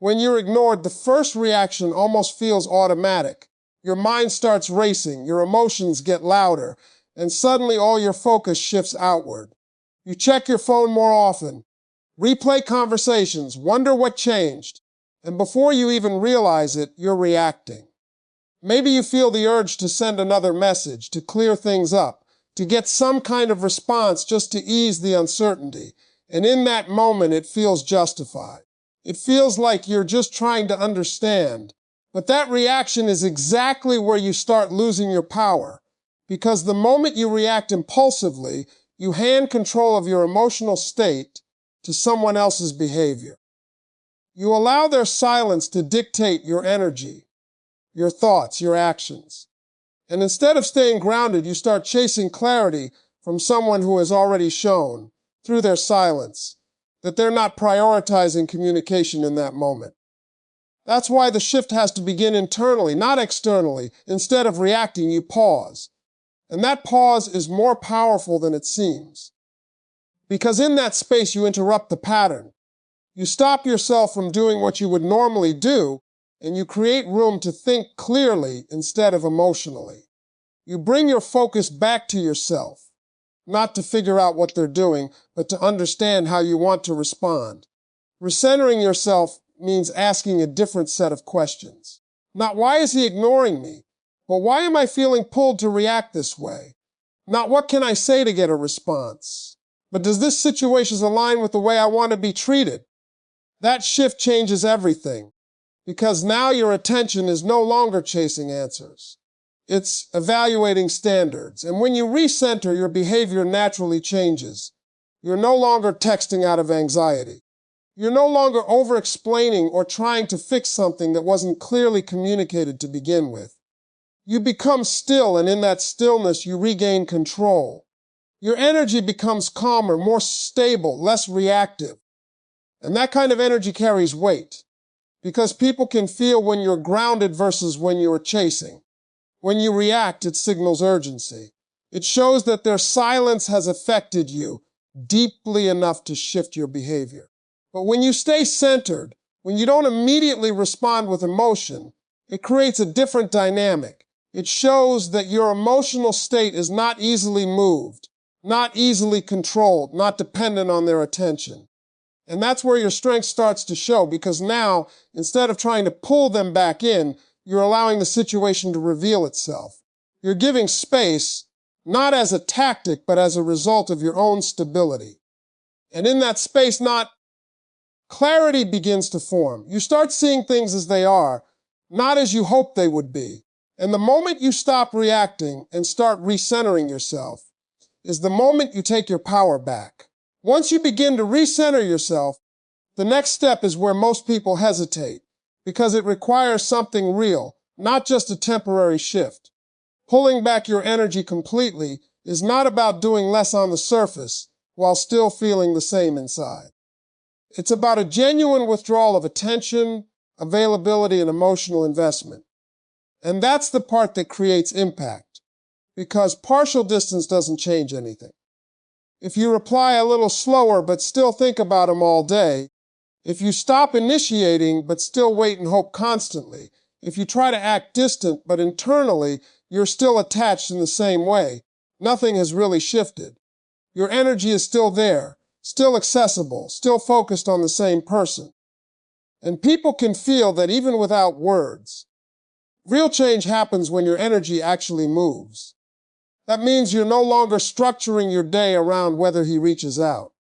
When you're ignored, the first reaction almost feels automatic. Your mind starts racing, your emotions get louder, and suddenly all your focus shifts outward. You check your phone more often, replay conversations, wonder what changed, and before you even realize it, you're reacting. Maybe you feel the urge to send another message, to clear things up, to get some kind of response just to ease the uncertainty, and in that moment it feels justified. It feels like you're just trying to understand. But that reaction is exactly where you start losing your power. Because the moment you react impulsively, you hand control of your emotional state to someone else's behavior. You allow their silence to dictate your energy, your thoughts, your actions. And instead of staying grounded, you start chasing clarity from someone who has already shown, through their silence, that they're not prioritizing communication in that moment. That's why the shift has to begin internally, not externally. Instead of reacting, you pause. And that pause is more powerful than it seems. Because in that space, you interrupt the pattern. You stop yourself from doing what you would normally do, and you create room to think clearly instead of emotionally. You bring your focus back to yourself, not to figure out what they're doing, but to understand how you want to respond. Recentering yourself means asking a different set of questions. Not why is he ignoring me, but why am I feeling pulled to react this way? Not what can I say to get a response, but does this situation align with the way I want to be treated? That shift changes everything, because now your attention is no longer chasing answers. It's evaluating standards, and when you recenter, your behavior naturally changes. You're no longer texting out of anxiety. You're no longer over-explaining or trying to fix something that wasn't clearly communicated to begin with. You become still, and in that stillness, you regain control. Your energy becomes calmer, more stable, less reactive. And that kind of energy carries weight, because people can feel when you're grounded versus when you're chasing. When you react, it signals urgency. It shows that their silence has affected you deeply enough to shift your behavior. But when you stay centered, when you don't immediately respond with emotion, it creates a different dynamic. It shows that your emotional state is not easily moved, not easily controlled, not dependent on their attention. And that's where your strength starts to show, because now, instead of trying to pull them back in, you're allowing the situation to reveal itself. You're giving space, not as a tactic, but as a result of your own stability. And in that space, clarity begins to form. You start seeing things as they are, not as you hoped they would be. And the moment you stop reacting and start recentering yourself is the moment you take your power back. Once you begin to recenter yourself, the next step is where most people hesitate, because it requires something real, not just a temporary shift. Pulling back your energy completely is not about doing less on the surface while still feeling the same inside. It's about a genuine withdrawal of attention, availability, and emotional investment. And that's the part that creates impact, because partial distance doesn't change anything. If you reply a little slower but still think about him all day, if you stop initiating but still wait and hope constantly, if you try to act distant but internally you're still attached in the same way, nothing has really shifted. Your energy is still there, still accessible, still focused on the same person. And people can feel that even without words. Real change happens when your energy actually moves. That means you're no longer structuring your day around whether he reaches out.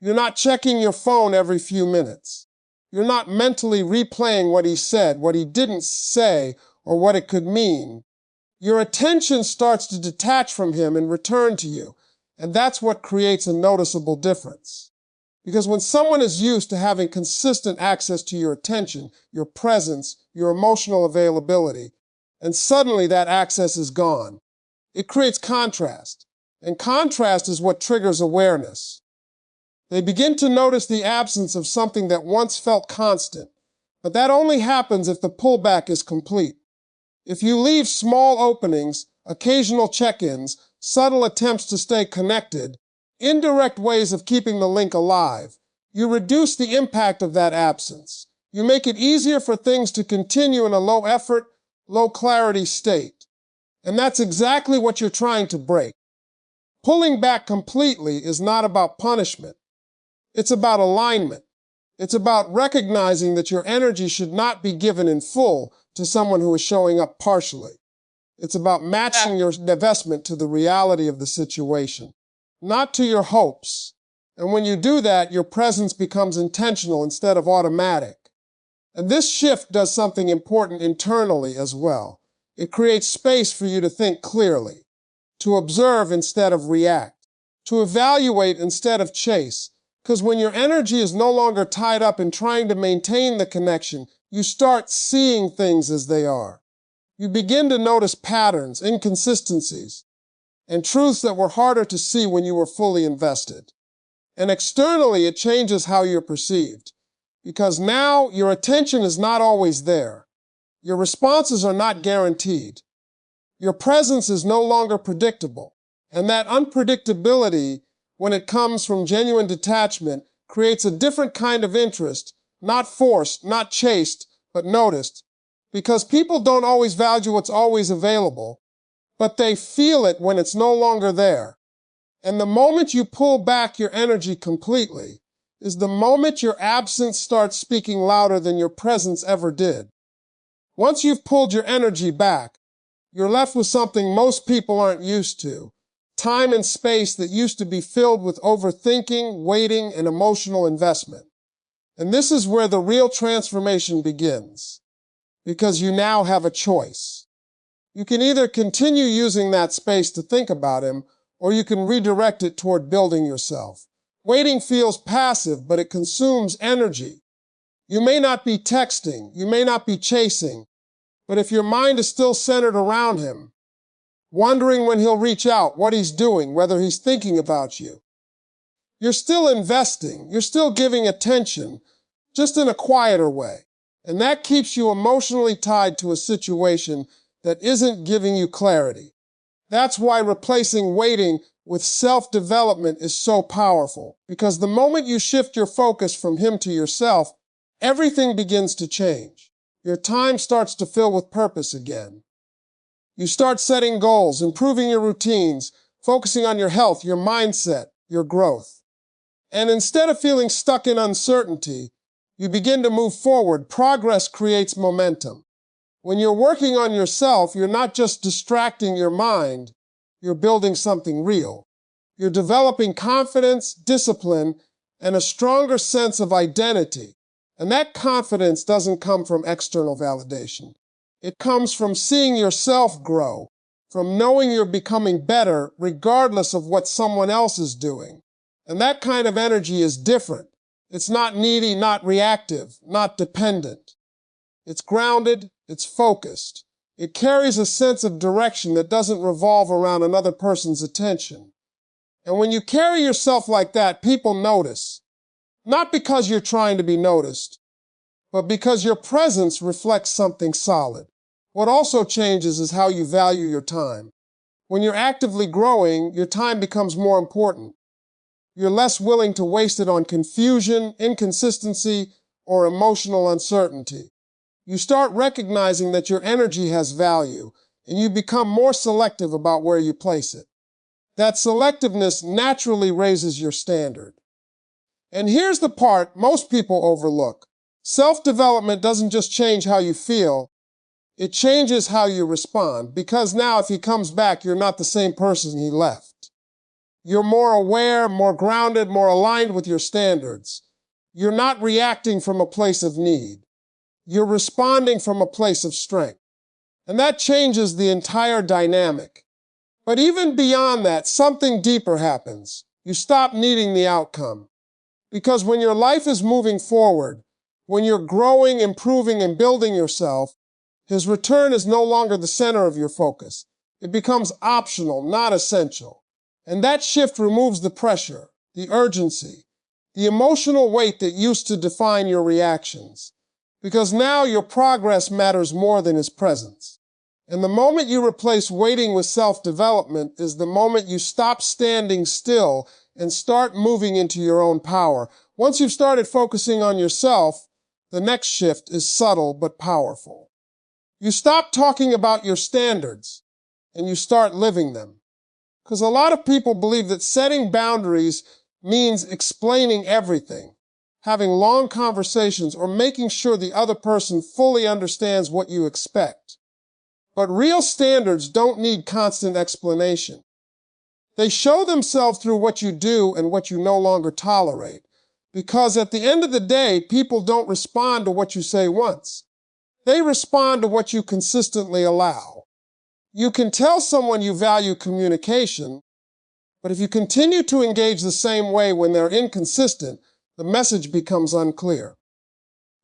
You're not checking your phone every few minutes. You're not mentally replaying what he said, what he didn't say, or what it could mean. Your attention starts to detach from him and return to you, and that's what creates a noticeable difference. Because when someone is used to having consistent access to your attention, your presence, your emotional availability, and suddenly that access is gone, it creates contrast. And contrast is what triggers awareness. They begin to notice the absence of something that once felt constant, but that only happens if the pullback is complete. If you leave small openings, occasional check-ins, subtle attempts to stay connected, indirect ways of keeping the link alive, you reduce the impact of that absence. You make it easier for things to continue in a low effort, low clarity state. And that's exactly what you're trying to break. Pulling back completely is not about punishment. It's about alignment. It's about recognizing that your energy should not be given in full to someone who is showing up partially. It's about matching your investment to the reality of the situation, not to your hopes. And when you do that, your presence becomes intentional instead of automatic. And this shift does something important internally as well. It creates space for you to think clearly, to observe instead of react, to evaluate instead of chase. Because when your energy is no longer tied up in trying to maintain the connection, you start seeing things as they are. You begin to notice patterns, inconsistencies, and truths that were harder to see when you were fully invested. And externally, it changes how you're perceived. Because now your attention is not always there. Your responses are not guaranteed. Your presence is no longer predictable. And that unpredictability, when it comes from genuine detachment, creates a different kind of interest, not forced, not chased, but noticed. Because people don't always value what's always available, but they feel it when it's no longer there. And the moment you pull back your energy completely is the moment your absence starts speaking louder than your presence ever did. Once you've pulled your energy back, you're left with something most people aren't used to. Time and space that used to be filled with overthinking, waiting, and emotional investment. And this is where the real transformation begins. Because you now have a choice. You can either continue using that space to think about him, or you can redirect it toward building yourself. Waiting feels passive, but it consumes energy. You may not be texting, you may not be chasing, but if your mind is still centered around him, wondering when he'll reach out, what he's doing, whether he's thinking about you, you're still investing, you're still giving attention, just in a quieter way. And that keeps you emotionally tied to a situation that isn't giving you clarity. That's why replacing waiting with self-development is so powerful. Because the moment you shift your focus from him to yourself, everything begins to change. Your time starts to fill with purpose again. You start setting goals, improving your routines, focusing on your health, your mindset, your growth. And instead of feeling stuck in uncertainty, you begin to move forward. Progress creates momentum. When you're working on yourself, you're not just distracting your mind, you're building something real. You're developing confidence, discipline, and a stronger sense of identity. And that confidence doesn't come from external validation. It comes from seeing yourself grow, from knowing you're becoming better regardless of what someone else is doing. And that kind of energy is different. It's not needy, not reactive, not dependent. It's grounded, it's focused. It carries a sense of direction that doesn't revolve around another person's attention. And when you carry yourself like that, people notice. Not because you're trying to be noticed, but because your presence reflects something solid. What also changes is how you value your time. When you're actively growing, your time becomes more important. You're less willing to waste it on confusion, inconsistency, or emotional uncertainty. You start recognizing that your energy has value, and you become more selective about where you place it. That selectiveness naturally raises your standard. And here's the part most people overlook. Self-development doesn't just change how you feel, it changes how you respond, because now if he comes back, you're not the same person he left. You're more aware, more grounded, more aligned with your standards. You're not reacting from a place of need. You're responding from a place of strength. And that changes the entire dynamic. But even beyond that, something deeper happens. You stop needing the outcome. Because when your life is moving forward, when you're growing, improving, and building yourself, his return is no longer the center of your focus. It becomes optional, not essential. And that shift removes the pressure, the urgency, the emotional weight that used to define your reactions. Because now your progress matters more than his presence. And the moment you replace waiting with self-development is the moment you stop standing still and start moving into your own power. Once you've started focusing on yourself, the next shift is subtle but powerful. You stop talking about your standards and you start living them. Because a lot of people believe that setting boundaries means explaining everything, having long conversations, or making sure the other person fully understands what you expect. But real standards don't need constant explanation. They show themselves through what you do and what you no longer tolerate. Because at the end of the day, people don't respond to what you say once. They respond to what you consistently allow. You can tell someone you value communication, but if you continue to engage the same way when they're inconsistent, the message becomes unclear.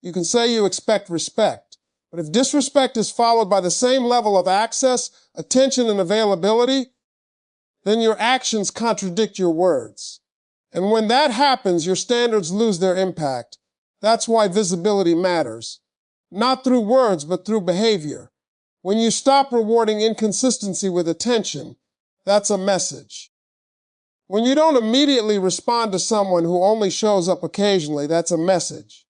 You can say you expect respect, but if disrespect is followed by the same level of access, attention, and availability, then your actions contradict your words. And when that happens, your standards lose their impact. That's why visibility matters. Not through words, but through behavior. When you stop rewarding inconsistency with attention, that's a message. When you don't immediately respond to someone who only shows up occasionally, that's a message.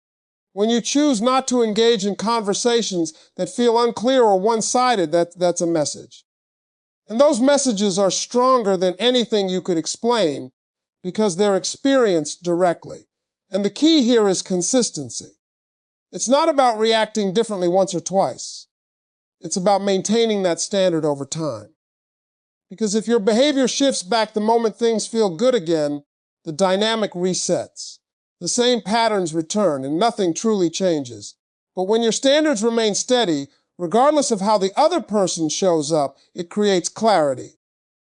When you choose not to engage in conversations that feel unclear or one-sided, that's a message. And those messages are stronger than anything you could explain because they're experienced directly. And the key here is consistency. It's not about reacting differently once or twice. It's about maintaining that standard over time. Because if your behavior shifts back the moment things feel good again, the dynamic resets. The same patterns return and nothing truly changes. But when your standards remain steady, regardless of how the other person shows up, it creates clarity.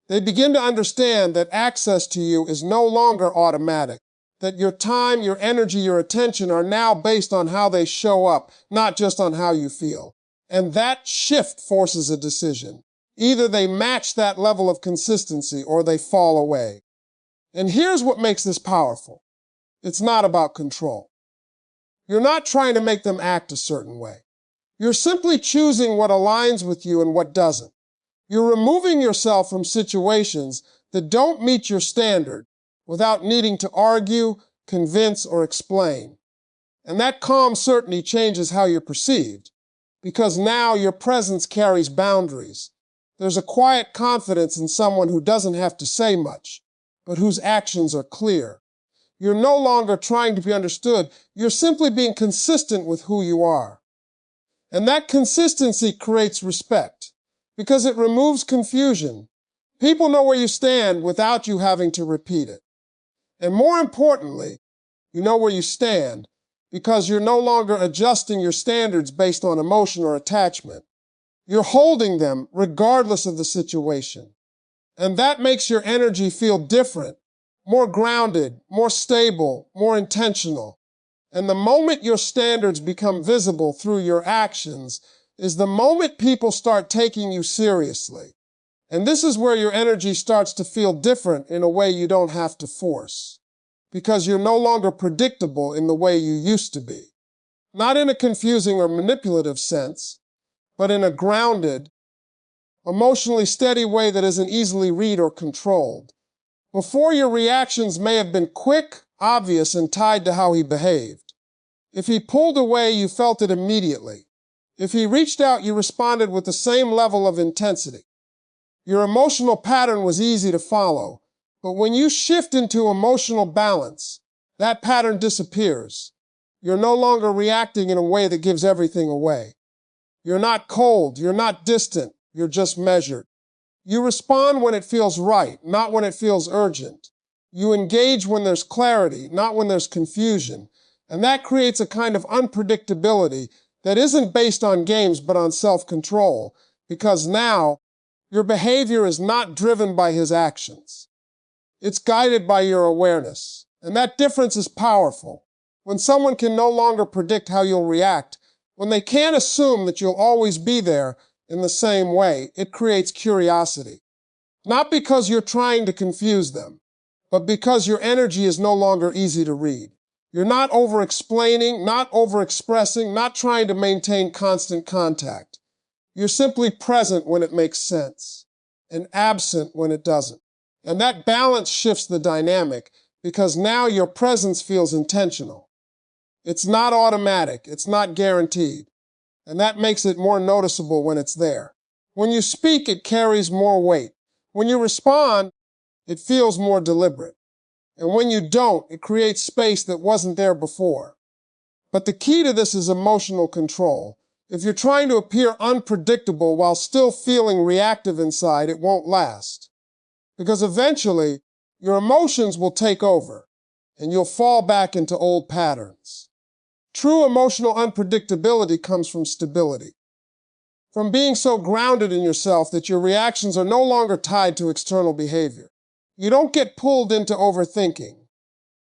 They begin to understand that access to you is no longer automatic, that your time, your energy, your attention are now based on how they show up, not just on how you feel. And that shift forces a decision. Either they match that level of consistency or they fall away. And here's what makes this powerful. It's not about control. You're not trying to make them act a certain way. You're simply choosing what aligns with you and what doesn't. You're removing yourself from situations that don't meet your standard without needing to argue, convince, or explain. And that calm certainty changes how you're perceived, because now your presence carries boundaries. There's a quiet confidence in someone who doesn't have to say much, but whose actions are clear. You're no longer trying to be understood. You're simply being consistent with who you are. And that consistency creates respect because it removes confusion. People know where you stand without you having to repeat it. And more importantly, you know where you stand because you're no longer adjusting your standards based on emotion or attachment. You're holding them regardless of the situation. And that makes your energy feel different, more grounded, more stable, more intentional. And the moment your standards become visible through your actions is the moment people start taking you seriously. And this is where your energy starts to feel different in a way you don't have to force. Because you're no longer predictable in the way you used to be. Not in a confusing or manipulative sense, but in a grounded, emotionally steady way that isn't easily read or controlled. Before, your reactions may have been quick, obvious, and tied to how he behaved. If he pulled away, you felt it immediately. If he reached out, you responded with the same level of intensity. Your emotional pattern was easy to follow, but when you shift into emotional balance, that pattern disappears. You're no longer reacting in a way that gives everything away. You're not cold, you're not distant, you're just measured. You respond when it feels right, not when it feels urgent. You engage when there's clarity, not when there's confusion. And that creates a kind of unpredictability that isn't based on games but on self-control, because now your behavior is not driven by his actions. It's guided by your awareness. And that difference is powerful. When someone can no longer predict how you'll react, when they can't assume that you'll always be there in the same way, it creates curiosity. Not because you're trying to confuse them, but because your energy is no longer easy to read. You're not over-explaining, not over-expressing, not trying to maintain constant contact. You're simply present when it makes sense, and absent when it doesn't. And that balance shifts the dynamic, because now your presence feels intentional. It's not automatic. It's not guaranteed. And that makes it more noticeable when it's there. When you speak, it carries more weight. When you respond, it feels more deliberate. And when you don't, it creates space that wasn't there before. But the key to this is emotional control. If you're trying to appear unpredictable while still feeling reactive inside, it won't last. Because eventually, your emotions will take over, and you'll fall back into old patterns. True emotional unpredictability comes from stability. From being so grounded in yourself that your reactions are no longer tied to external behavior. You don't get pulled into overthinking.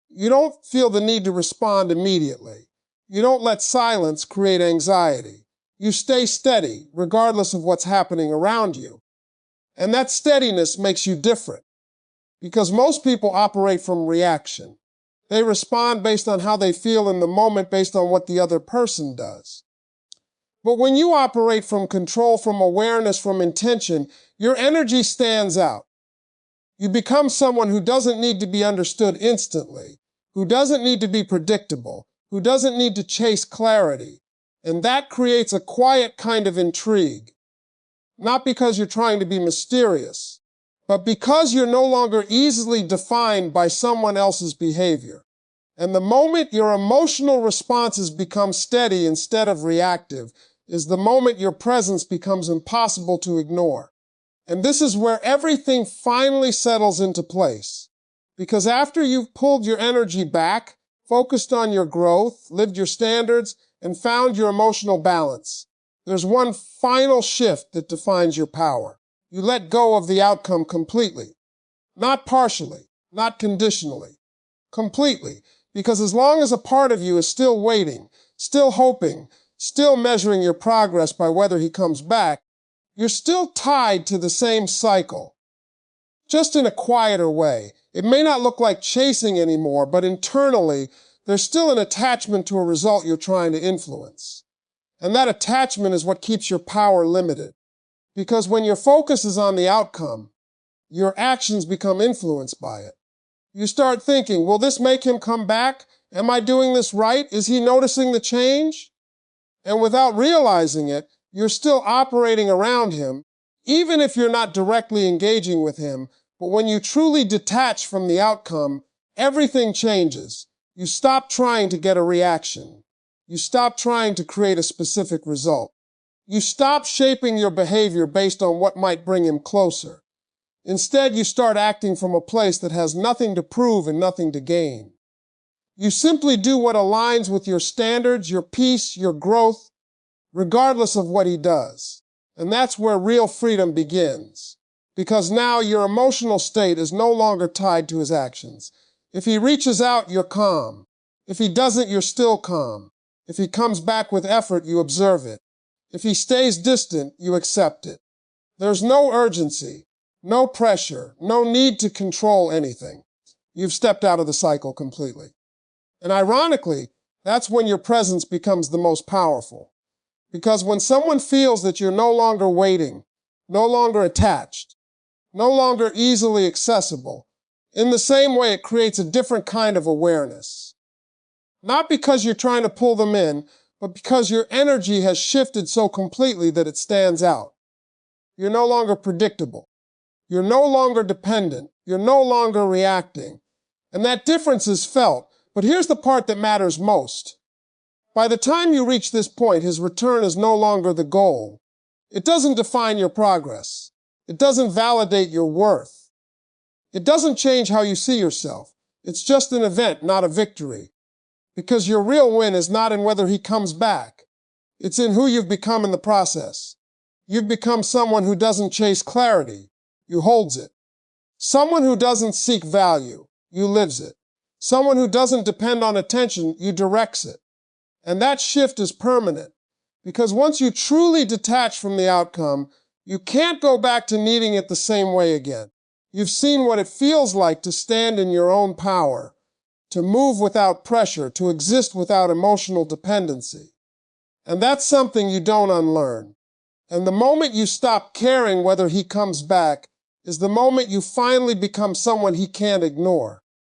You don't feel the need to respond immediately. You don't let silence create anxiety. You stay steady, regardless of what's happening around you. And that steadiness makes you different, because most people operate from reaction. They respond based on how they feel in the moment, based on what the other person does. But when you operate from control, from awareness, from intention, your energy stands out. You become someone who doesn't need to be understood instantly, who doesn't need to be predictable, who doesn't need to chase clarity. And that creates a quiet kind of intrigue. Not because you're trying to be mysterious, but because you're no longer easily defined by someone else's behavior. And the moment your emotional responses become steady instead of reactive is the moment your presence becomes impossible to ignore. And this is where everything finally settles into place. Because after you've pulled your energy back, focused on your growth, lived your standards, and found your emotional balance, there's one final shift that defines your power. You let go of the outcome completely. Not partially, not conditionally. Completely. Because as long as a part of you is still waiting, still hoping, still measuring your progress by whether he comes back, you're still tied to the same cycle, just in a quieter way. It may not look like chasing anymore, but internally, there's still an attachment to a result you're trying to influence. And that attachment is what keeps your power limited. Because when your focus is on the outcome, your actions become influenced by it. You start thinking, will this make him come back? Am I doing this right? Is he noticing the change? And without realizing it, you're still operating around him, even if you're not directly engaging with him. But when you truly detach from the outcome, everything changes. You stop trying to get a reaction. You stop trying to create a specific result. You stop shaping your behavior based on what might bring him closer. Instead, you start acting from a place that has nothing to prove and nothing to gain. You simply do what aligns with your standards, your peace, your growth, regardless of what he does. And that's where real freedom begins. Because now your emotional state is no longer tied to his actions. If he reaches out, you're calm. If he doesn't, you're still calm. If he comes back with effort, you observe it. If he stays distant, you accept it. There's no urgency, no pressure, no need to control anything. You've stepped out of the cycle completely. And ironically, that's when your presence becomes the most powerful. Because when someone feels that you're no longer waiting, no longer attached, no longer easily accessible, in the same way it creates a different kind of awareness. Not because you're trying to pull them in, but because your energy has shifted so completely that it stands out. You're no longer predictable. You're no longer dependent. You're no longer reacting. And that difference is felt. But here's the part that matters most. By the time you reach this point, his return is no longer the goal. It doesn't define your progress. It doesn't validate your worth. It doesn't change how you see yourself. It's just an event, not a victory. Because your real win is not in whether he comes back. It's in who you've become in the process. You've become someone who doesn't chase clarity. You holds it. Someone who doesn't seek value. You lives it. Someone who doesn't depend on attention. You directs it. And that shift is permanent. Because once you truly detach from the outcome, you can't go back to needing it the same way again. You've seen what it feels like to stand in your own power, to move without pressure, to exist without emotional dependency. And that's something you don't unlearn. And the moment you stop caring whether he comes back is the moment you finally become someone he can't ignore.